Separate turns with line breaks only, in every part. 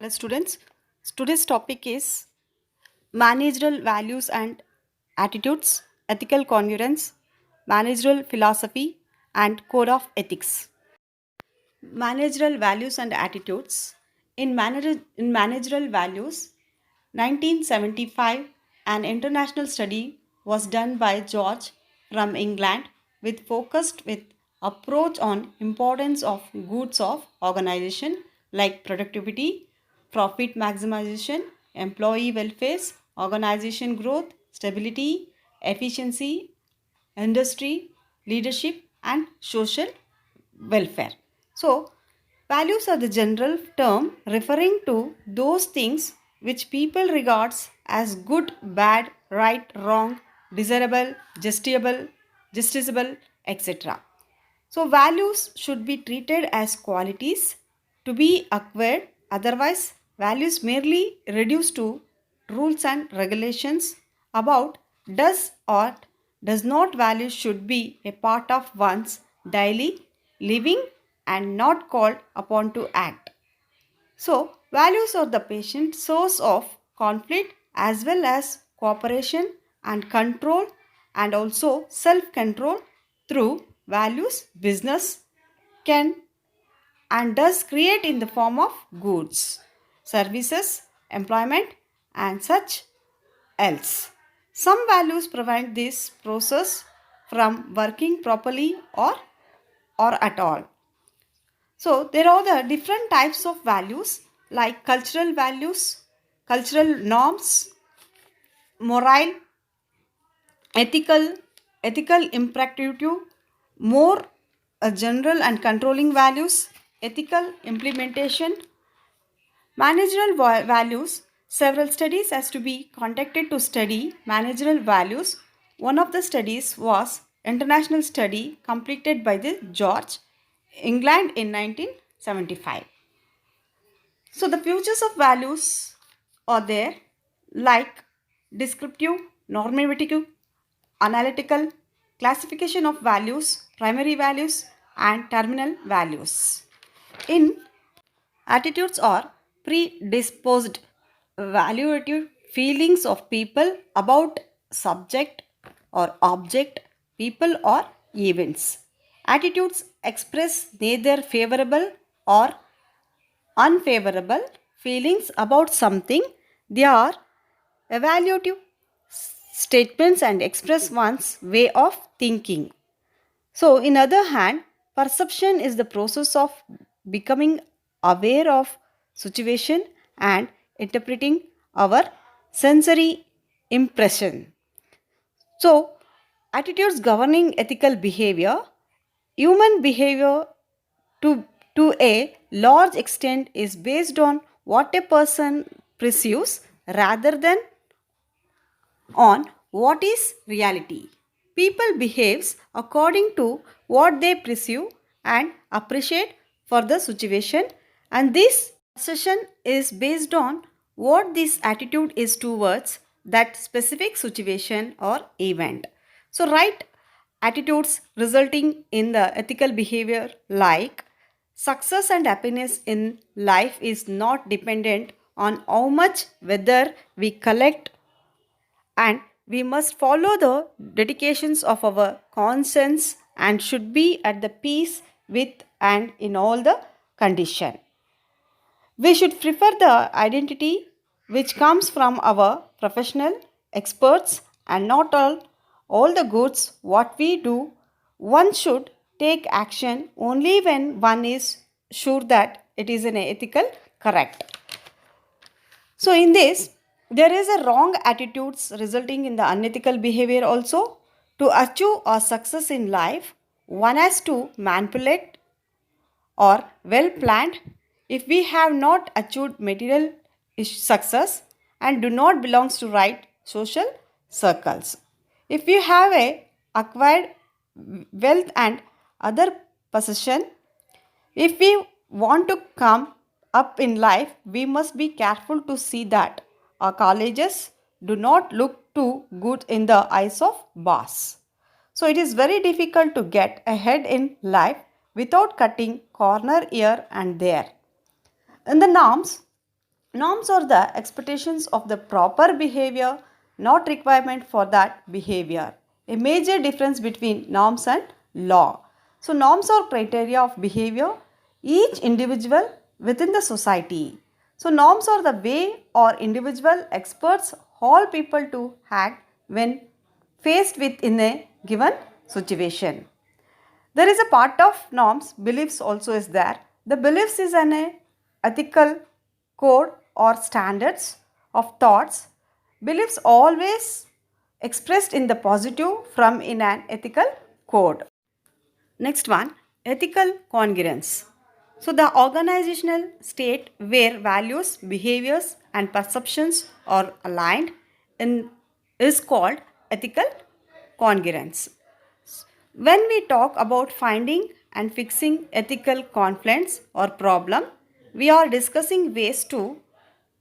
Hello, students. Today's topic is managerial values and attitudes, ethical congruence, managerial philosophy, and code of ethics. Managerial values and attitudes. In managerial values, 1975, an international study was done by George from England with focused with approach on importance of goods of organization like productivity, profit maximization, employee welfare, organization growth, stability, efficiency, industry, leadership, and social welfare. So, values are the general term referring to those things which people regards as good, bad, right, wrong, desirable, justiciable, etc. So, values should be treated as qualities to be acquired, otherwise, values merely reduce to rules and regulations about does or does not value should be a part of one's daily living and not called upon to act. So, values are the patient source of conflict as well as cooperation and control and also self control through values business can and does create in the form of goods, services, employment, and such else. Some values prevent this process from working properly or at all. So there are the different types of values, cultural norms, moral, ethical, ethical imperative, more general and controlling values, ethical implementation, managerial values. Several studies has to be conducted to study managerial values. One of the studies was international study completed by the George, England in 1975. So the futures of values are there like descriptive, normative, analytical, classification of values, primary values and terminal values. In attitudes are predisposed evaluative feelings of people about subject or object, people or events. Attitudes express neither favorable or unfavorable feelings about something. They are evaluative statements and express one's way of thinking. So, in other hand, perception is the process of becoming aware of situation and interpreting our sensory impression. So, attitudes governing ethical behavior. Human behavior to, to a large extent is based on what a person perceives rather than on what is reality. People behaves according to what they perceive and appreciate for the situation, and this session is based on what this attitude is towards that specific situation or event. So right attitudes resulting in the ethical behavior like success and happiness in life is not dependent on how much whether we collect, and we must follow the dedications of our conscience and should be at the peace with and in all the condition. We should prefer the identity which comes from our professional experts and not all the goods what we do. One should take action only when one is sure that it is an ethical correct. So, in this, there is a wrong attitudes resulting in the unethical behavior also. To achieve a success in life, one has to manipulate or well planned. If we have not achieved material success and do not belongs to right social circles. If you have a acquired wealth and other possession, if we want to come up in life, we must be careful to see that our colleges do not look too good in the eyes of boss. So it is very difficult to get ahead in life without cutting corner here and there. In the norms, Norms are the expectations of the proper behavior, not requirement for that behavior. A major difference between norms and law. So, norms are criteria of behavior each individual within the society. So, norms are the way or individual experts all people to act when faced with in a given situation. There is a part of norms, beliefs also is there. The beliefs is an ethical code or standards of thoughts. Beliefs always expressed in the positive from in an ethical code. Next one, ethical congruence. So the organizational state where values, behaviors and perceptions are aligned in, is called ethical congruence. When we talk about finding and fixing ethical conflicts or problem, we are discussing ways to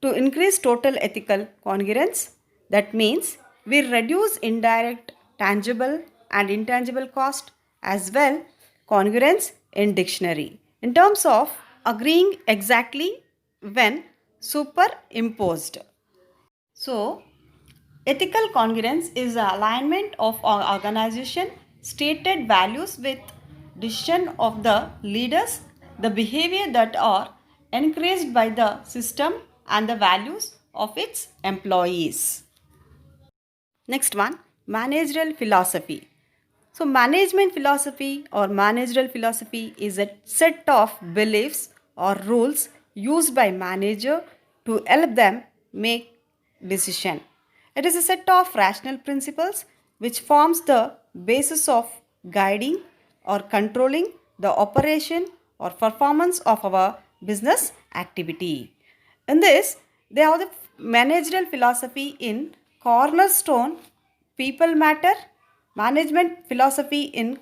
increase total ethical congruence. That means we reduce indirect, tangible and intangible cost as well congruence in dictionary in terms of agreeing exactly when superimposed. So, ethical congruence is the alignment of our organization stated values with decision of the leaders, the behavior that are encouraged by the system and the values of its employees. Next one, managerial philosophy. So, management philosophy or managerial philosophy is a set of beliefs or rules used by manager to help them make decision. It is a set of rational principles which forms the basis of guiding or controlling the operation or performance of our business activity. In this, they have the managerial philosophy in cornerstone, people matter, management philosophy in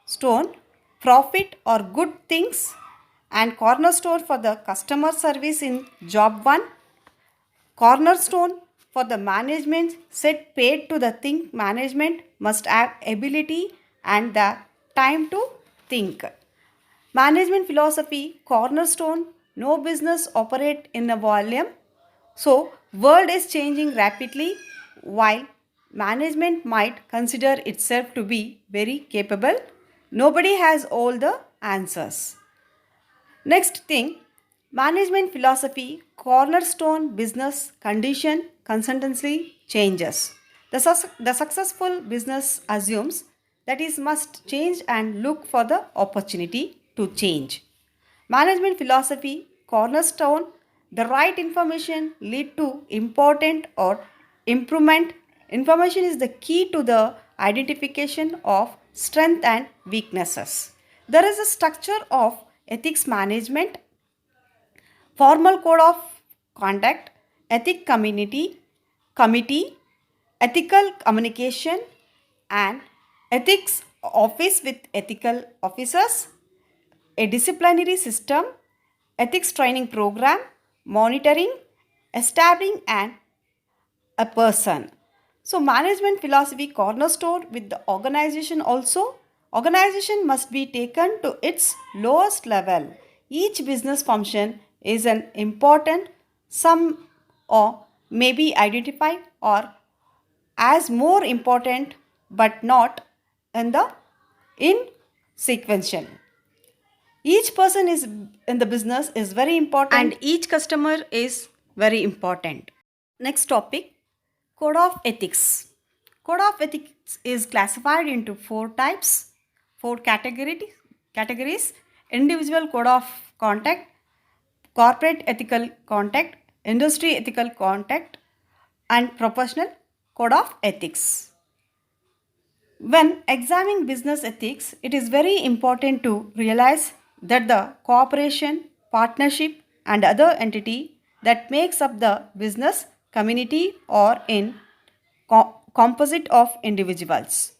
stone, profit or good things, and cornerstone for the customer service in job one, cornerstone for the management set paid to the think management must have ability and the time to think. Management philosophy cornerstone no business operate in a volume. So world is changing rapidly while management might consider itself to be very capable. Nobody has all the answers. Next thing, management philosophy, cornerstone business condition consultancy changes. The successful business assumes that is must change and look for the opportunity to change. Management philosophy, cornerstone, the right information lead to important or improvement. Information is the key to the identification of strength and weaknesses. There is a structure of ethics management, formal code of conduct, ethic committee, ethical communication, and ethics office with ethical officers, a disciplinary system, ethics training program, monitoring, establishing a person. So management philosophy cornerstone with the organization also. Organization must be taken to its lowest level. Each business function is an important some or may be identified or as more important but not in the in sequential. Each person is in the business is very important and each customer is very important. Next topic, code of ethics. Code of ethics is classified into four types, four categories: individual code of conduct, corporate ethical conduct, industry ethical conduct, and professional code of ethics. When examining business ethics, it is very important to realize that the cooperation, partnership, and other entity that makes up the business community or in composite of individuals.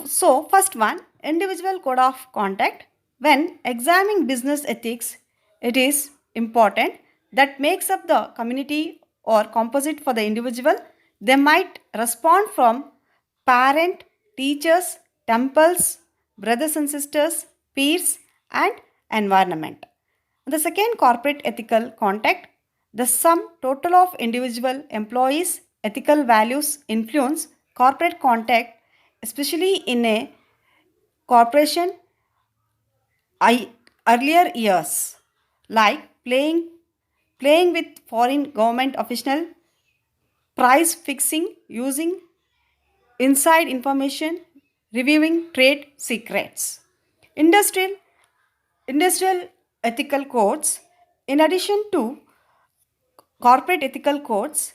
So, first one, individual code of conduct. When examining business ethics, it is important that makes up the community or composite for the individual. They might respond from parent, teachers, temples, brothers and sisters, peers, and environment. The second, corporate ethical contact. The sum total of individual employees' ethical values influence corporate contact, especially in a corporation earlier years, like playing with foreign government official, price fixing using inside information, reviewing trade secrets. Industrial Industrial ethical codes. In addition to corporate ethical codes,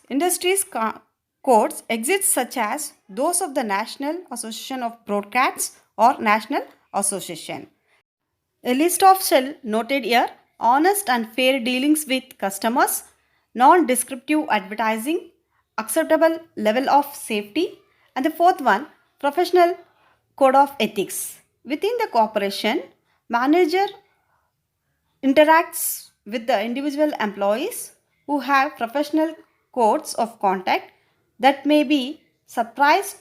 codes exist such as those of the National Association of Broadcasts or National Association. A list of shall noted here: honest and fair dealings with customers, non-descriptive advertising, acceptable level of safety, and the fourth one, professional code of ethics. Within the corporation, manager interacts with the individual employees who have professional codes of conduct that may be surprised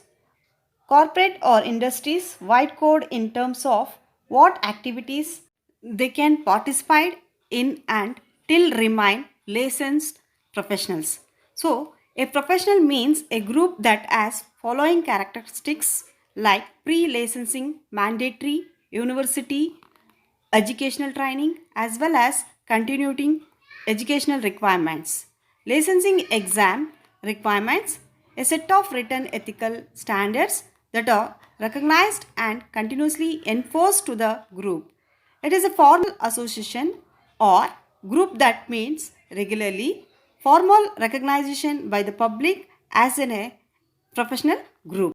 corporate or industries wide code in terms of what activities they can participate in and till remain licensed professionals. So, a professional means a group that has following characteristics like pre-licensing, mandatory, university, educational training as well as continuing educational requirements. Licensing exam requirements, a set of written ethical standards that are recognized and continuously enforced to the group. It is a formal association or group that meets regularly, formal recognition by the public as in a professional group.